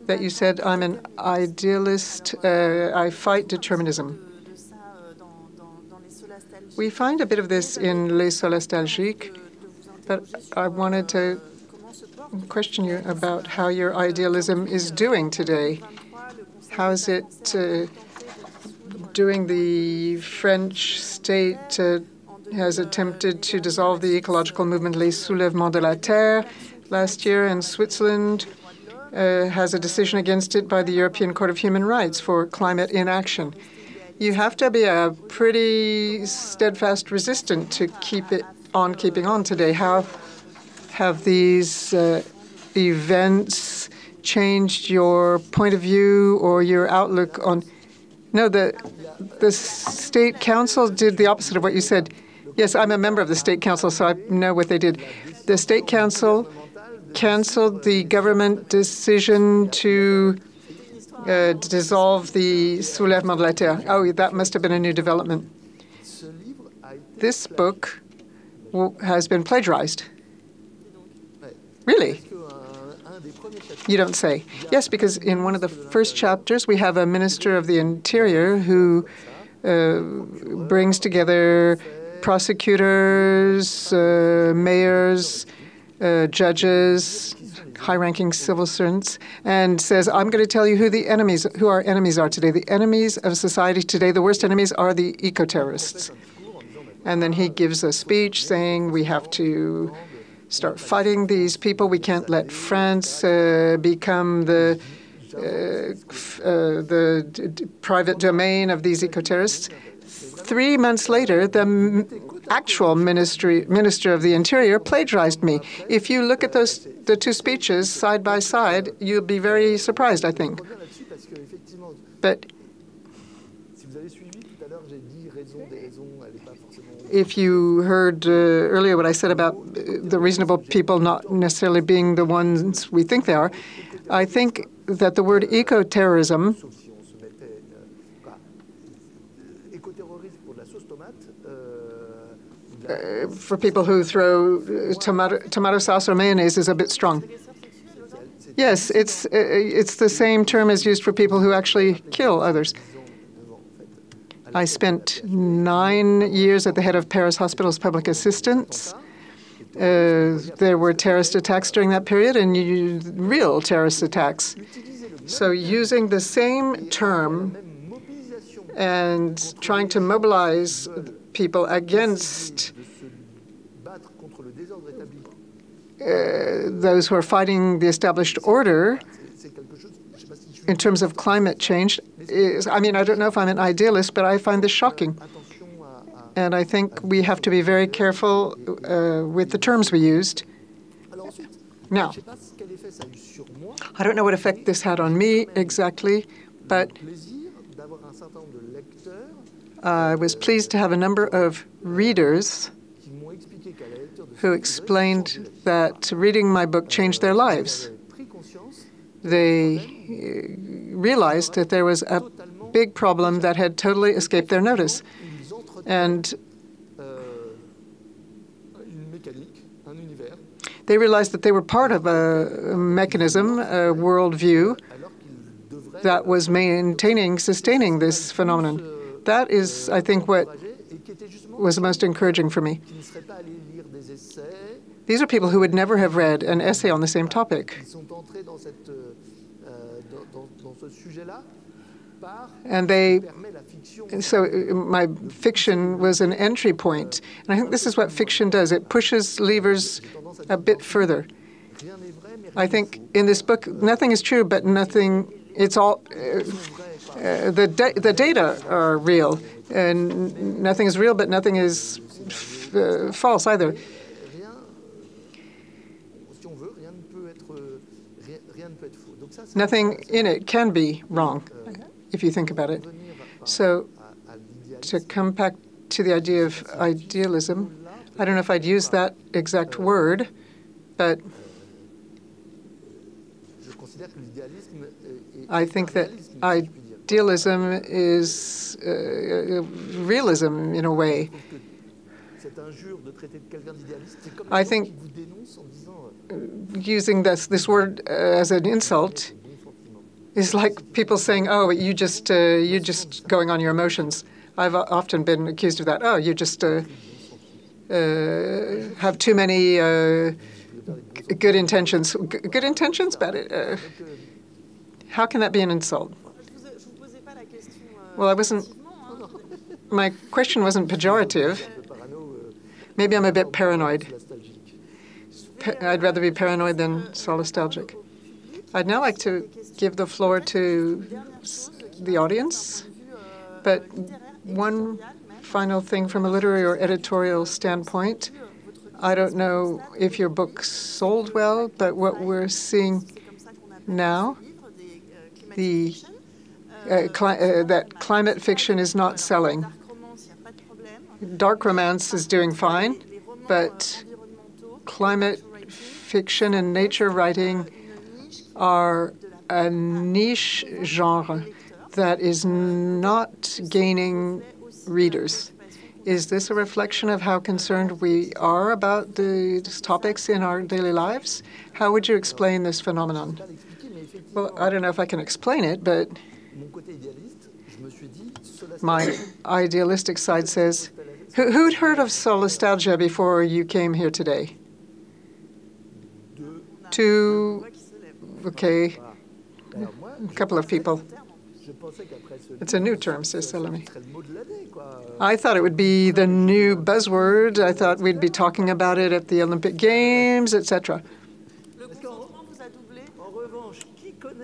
that you said, I'm an idealist, I fight determinism. We find a bit of this in Les Solastalgiques, but I wanted to question you about how your idealism is doing today. How is it doing? The French state has attempted to dissolve the ecological movement Les Soulèvements de la Terre last year, and Switzerland has a decision against it by the European Court of Human Rights for climate inaction. You have to be a pretty steadfast resistant to keep it on keeping on today. How have these events changed your point of view or your outlook on? No, the State Council did the opposite of what you said. Yes, I'm a member of the State Council, so I know what they did. The State Council canceled the government decision to dissolve the Soulèvement de la Terre. Oh, that must have been a new development. This book has been plagiarized. Really? You don't say. Yes, because in one of the first chapters, we have a Minister of the Interior who brings together prosecutors, mayors, judges, high-ranking civil servants, and says, I'm going to tell you who our enemies are today. The enemies of society today, the worst enemies are the eco-terrorists. And then he gives a speech saying we have to start fighting these people. We can't let France become the private domain of these eco-terrorists. 3 months later, the actual Minister of the Interior plagiarized me. If you look at the two speeches side by side, you'll be very surprised, I think. But if you heard earlier what I said about the reasonable people not necessarily being the ones we think they are, I think that the word eco-terrorism for people who throw tomato sauce or mayonnaise is a bit strong. Yes, it's the same term as used for people who actually kill others. I spent 9 years at the head of Paris Hospital's public assistance. There were terrorist attacks during that period, and real terrorist attacks. So using the same term and trying to mobilize people against those who are fighting the established order in terms of climate change is, I mean, I don't know if I'm an idealist, but I find this shocking. And I think we have to be very careful with the terms we used. Now, I don't know what effect this had on me exactly, but I was pleased to have a number of readers who explained that reading my book changed their lives. They realized that there was a big problem that had totally escaped their notice. And they realized that they were part of a mechanism, a worldview, that was sustaining this phenomenon. That is, I think, what was the most encouraging for me. These are people who would never have read an essay on the same topic. And so my fiction was an entry point. And I think this is what fiction does. It pushes levers a bit further. I think in this book, nothing is true, but nothing, it's all, the data are real. And nothing is real, but nothing is false either. Nothing in it can be wrong, if you think about it. So to come back to the idea of idealism, I don't know if I'd use that exact word, but I think that idealism is realism in a way. I think using this word as an insult is like people saying, "Oh, you just going on your emotions." I've often been accused of that. Oh, you just have too many good intentions. Good intentions, but how can that be an insult? Well, my question wasn't pejorative. Maybe I'm a bit paranoid. I'd rather be paranoid than solastalgic. I'd now like to give the floor to the audience, but one final thing from a literary or editorial standpoint. I don't know if your book sold well, but what we're seeing now, that climate fiction is not selling. Dark romance is doing fine, but climate fiction and nature writing are a niche genre that is not gaining readers. Is this a reflection of how concerned we are about these topics in our daily lives? How would you explain this phenomenon? Well, I don't know if I can explain it, but my idealistic side says, who'd heard of solastalgia before you came here today? Two, okay, a couple of people. It's a new term, says Salomé. I thought it would be the new buzzword. I thought we'd be talking about it at the Olympic Games, etc.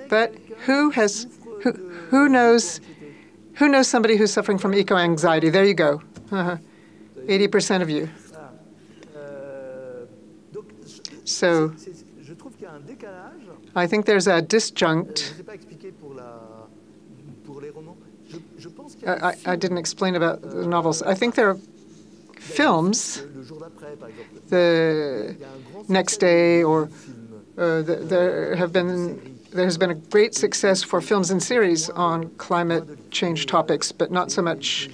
But who knows somebody who's suffering from eco-anxiety? There you go. 80% of you. So I think there's a disjunct. I didn't explain about the novels. I think there are films, the next day, or there has been a great success for films and series on climate change topics, but not so much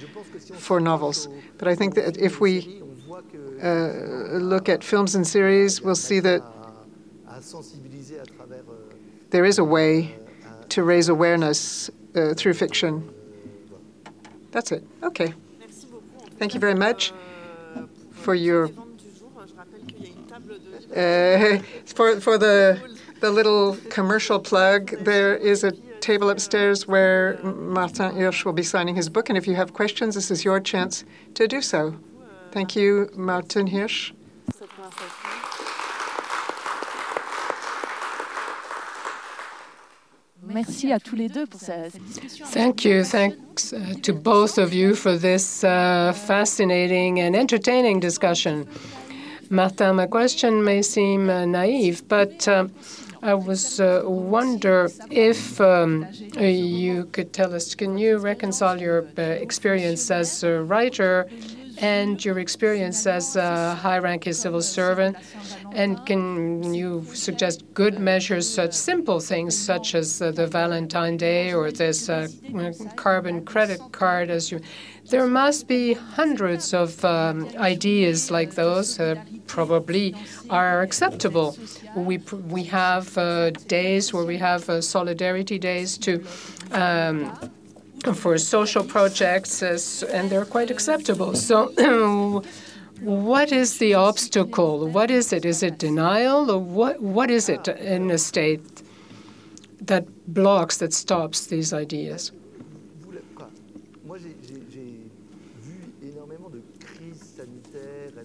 for novels. But I think that if we look at films and series, we'll see that there is a way to raise awareness through fiction. That's it. Okay. Thank you very much for your for the little commercial plug. There is a table upstairs where Martin Hirsch will be signing his book, and if you have questions, this is your chance to do so. Thank you, Martin Hirsch. Thank you. Thanks to both of you for this fascinating and entertaining discussion. Martin, my question may seem naive, but I wonder if you could tell us, can you reconcile your experience as a writer and your experience as a high-ranking civil servant? And can you suggest good measures, such simple things such as the Valentine Day or this carbon credit card? There must be hundreds of ideas like those probably are acceptable. We have days where we have solidarity days for social projects, and they're quite acceptable. So what is the obstacle? What is it? Is it denial? Or what is it in a state that blocks, that stops these ideas?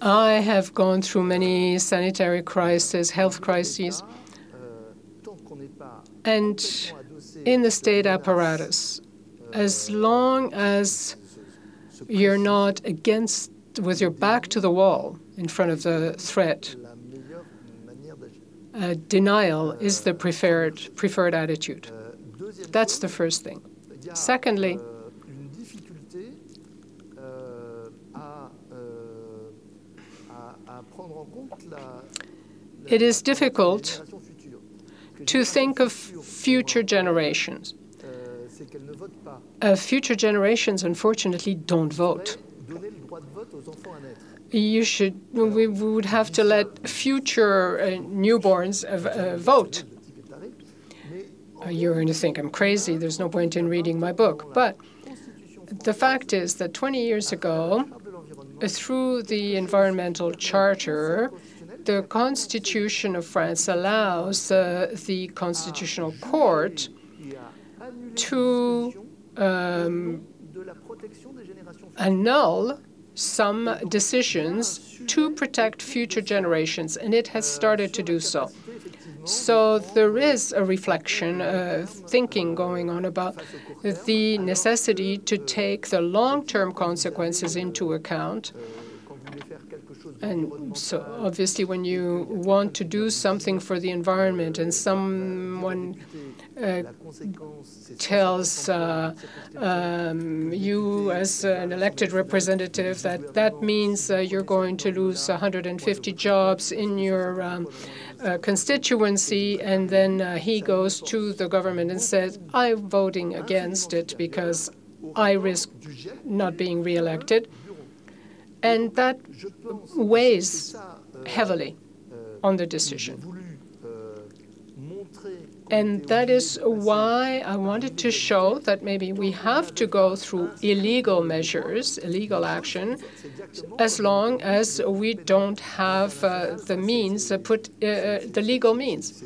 I have gone through many sanitary crises, health crises, and in the state apparatus, as long as you're not with your back to the wall in front of the threat, denial is the preferred attitude. That's the first thing. Secondly, it is difficult to think of future generations. Future generations, unfortunately, don't vote. We would have to let future newborns vote. You're going to think I'm crazy. There's no point in reading my book. But the fact is that 20 years ago, through the Environmental Charter, the Constitution of France allows the Constitutional Court to annul some decisions to protect future generations, and it has started to do so. So there is a reflection, thinking going on about the necessity to take the long-term consequences into account. And so obviously when you want to do something for the environment and someone tells you as an elected representative that means you're going to lose 150 jobs in your constituency, and then he goes to the government and says, I'm voting against it because I risk not being reelected. And that weighs heavily on the decision. And that is why I wanted to show that maybe we have to go through illegal measures, illegal action, as long as we don't have the means, the legal means.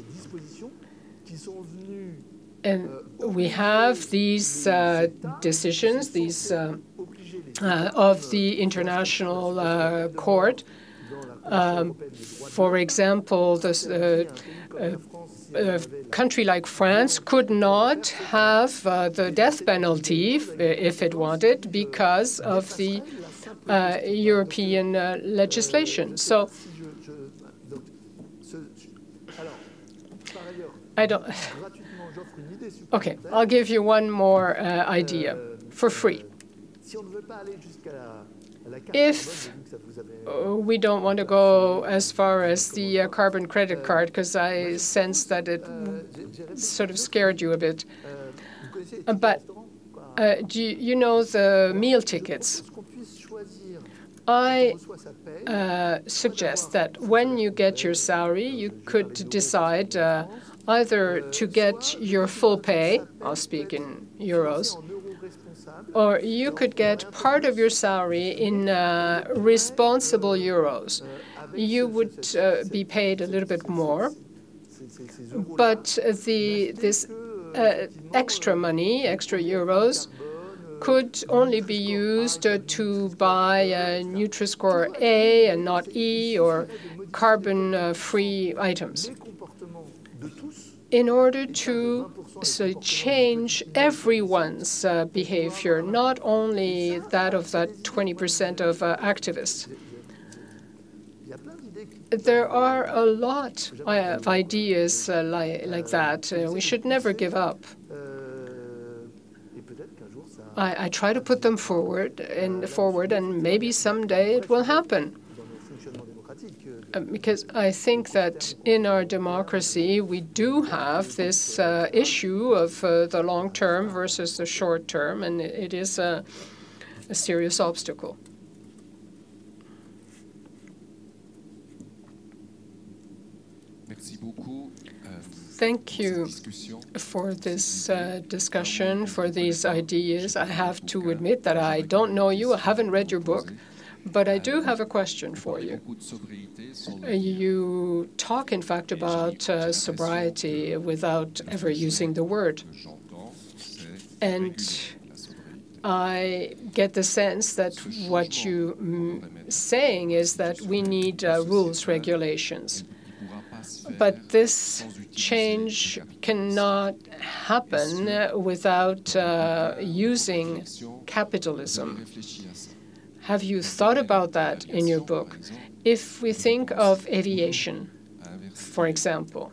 And we have these decisions, these of the International Court. For example, a country like France could not have the death penalty if it wanted because of the European legislation. So I don't. Okay, I'll give you one more idea for free. If we don't want to go as far as the carbon credit card, because I sense that it sort of scared you a bit, but do you know the meal tickets? I suggest that when you get your salary, you could decide either to get your full pay, I'll speak in euros, or you could get part of your salary in responsible euros. You would be paid a little bit more, but this extra money, extra euros, could only be used to buy Nutri-Score A and not E or carbon-free items. In order to change everyone's behavior, not only that of that 20% of activists. There are a lot of ideas like that. We should never give up. I try to put them forward, and maybe someday it will happen. Because I think that in our democracy, we do have this issue of the long term versus the short term, and it is a serious obstacle. Thank you for this discussion, for these ideas. I have to admit that I don't know you. I haven't read your book. But I do have a question for you. You talk, in fact, about sobriety without ever using the word. And I get the sense that what you're saying is that we need rules, regulations. But this change cannot happen without using capitalism. Have you thought about that in your book? If we think of aviation, for example,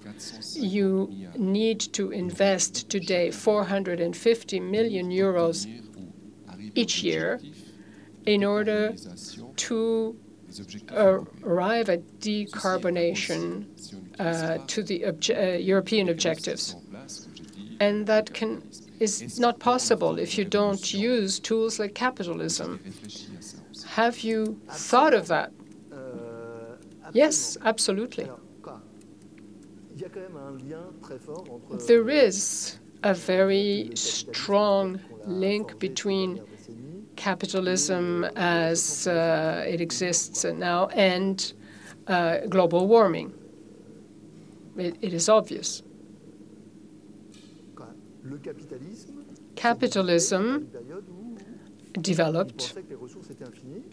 you need to invest today 450 million euros each year in order to arrive at decarbonation to the European objectives. And that is not possible if you don't use tools like capitalism. Have you thought of that? Yes, absolutely. There is a very strong link between capitalism as it exists now and global warming. It is obvious. Capitalism developed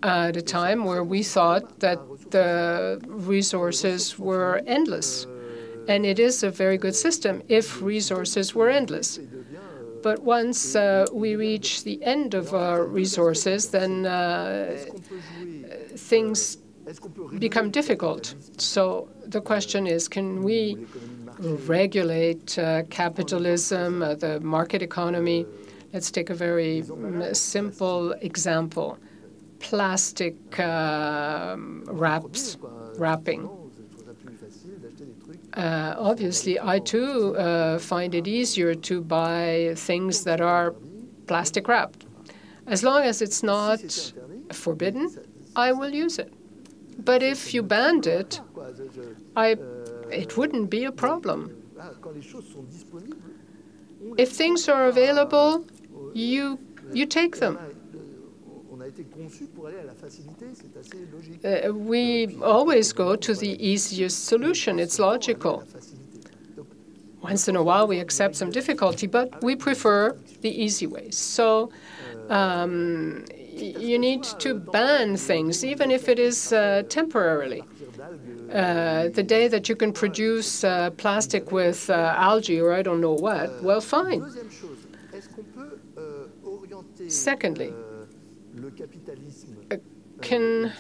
at a time where we thought that the resources were endless. And it is a very good system if resources were endless. But once we reach the end of our resources, then things become difficult. So the question is, can we regulate capitalism, the market economy? Let's take a very simple example. Plastic wrapping. Obviously, I too find it easier to buy things that are plastic wrapped. As long as it's not forbidden, I will use it. But if you banned it, it wouldn't be a problem. If things are available, you take them. We always go to the easiest solution. It's logical. Once in a while, we accept some difficulty, but we prefer the easy way. So you need to ban things, even if it is temporarily. The day that you can produce plastic with algae or I don't know what, well, fine. Secondly, can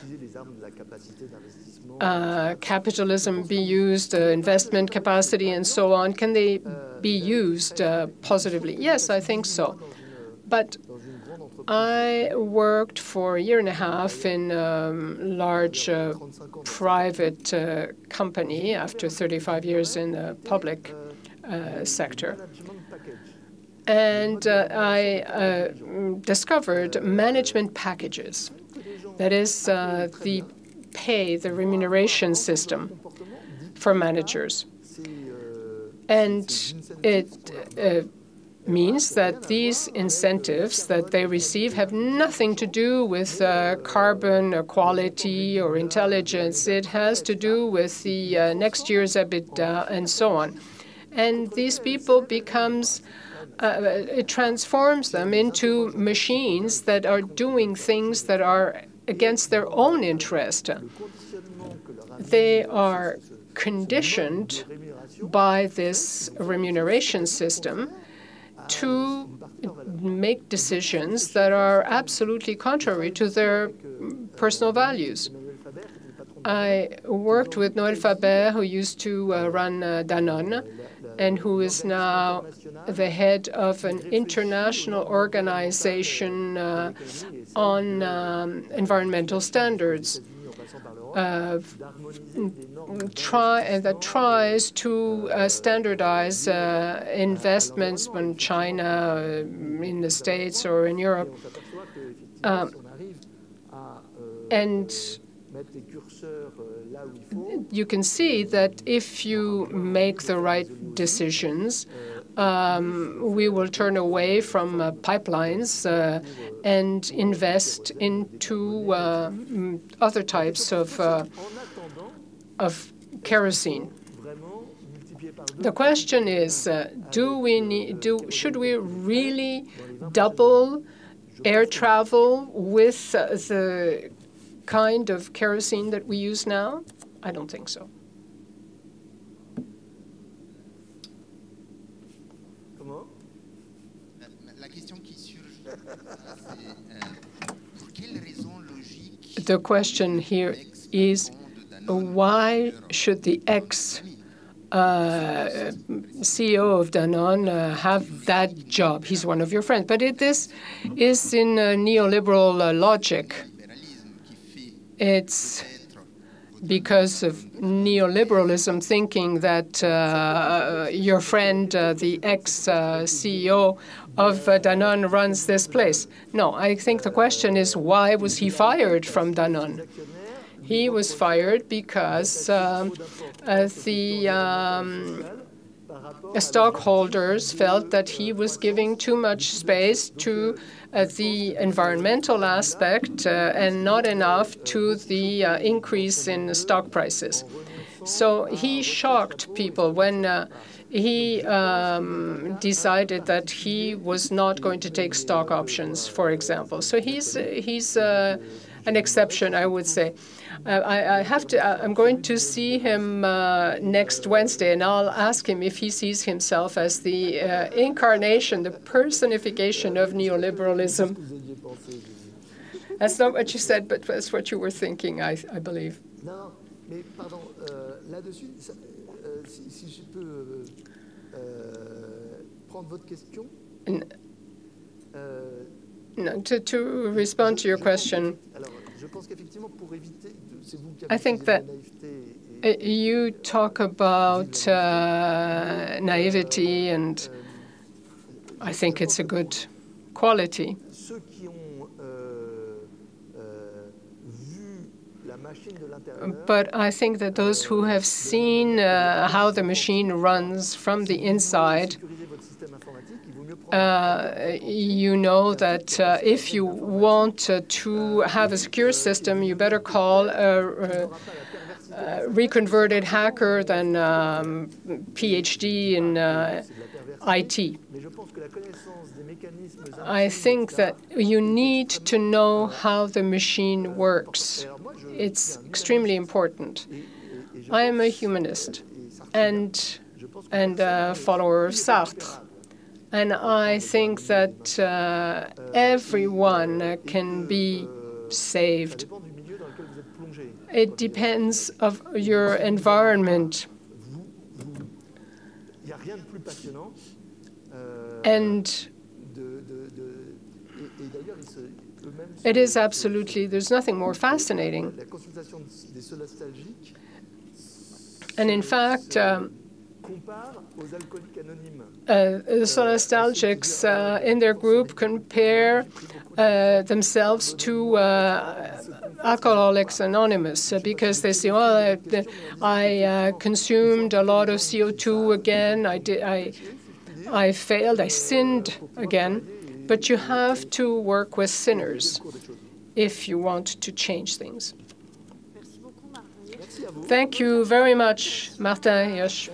capitalism be used, investment capacity and so on, can they be used positively? Yes, I think so. But I worked for a year and a half in a large private company after 35 years in the public sector. And I discovered management packages. That is the remuneration system for managers. And it means that these incentives that they receive have nothing to do with carbon quality or intelligence. It has to do with the next year's EBITDA and so on. And these people it transforms them into machines that are doing things that are against their own interest. They are conditioned by this remuneration system to make decisions that are absolutely contrary to their personal values. I worked with Noël Faber, who used to run Danone, and who is now the head of an international organization on environmental standards that tries to standardize investments in China, in the States, or in Europe. And you can see that if you make the right decisions, we will turn away from pipelines and invest into other types of kerosene. The question is, should we really double air travel with the kind of kerosene that we use now? I don't think so. The question here is, why should the ex-CEO of Danone have that job? He's one of your friends. But this is in neoliberal logic. It's because of neoliberalism thinking that your friend, the ex-CEO of Danone, runs this place. No, I think the question is, why was he fired from Danone? He was fired because the stockholders felt that he was giving too much space to the environmental aspect and not enough to the increase in the stock prices. So he shocked people when he decided that he was not going to take stock options, for example. So he's an exception, I would say. I'm going to see him next Wednesday, and I'll ask him if he sees himself as the incarnation, the personification of neoliberalism. That's not what you said, but that's what you were thinking, I believe. Non, mais pardon, là-dessus, si je peux prendre votre question. No, to respond to your question, I think that you talk about naivety, and I think it's a good quality. But I think that those who have seen how the machine runs from the inside, you know that if you want to have a secure system, you better call a reconverted hacker than PhD in IT. I think that you need to know how the machine works. It's extremely important. I am a humanist and a follower of Sartre. And I think that everyone can be saved. It depends of your environment. And it is absolutely, there's nothing more fascinating. And in fact, the solastalgiques in their group compare themselves to Alcoholics Anonymous because they say, well, I consumed a lot of CO2 again, I failed, I sinned again. But you have to work with sinners if you want to change things. Thank you very much, Martin Hirsch.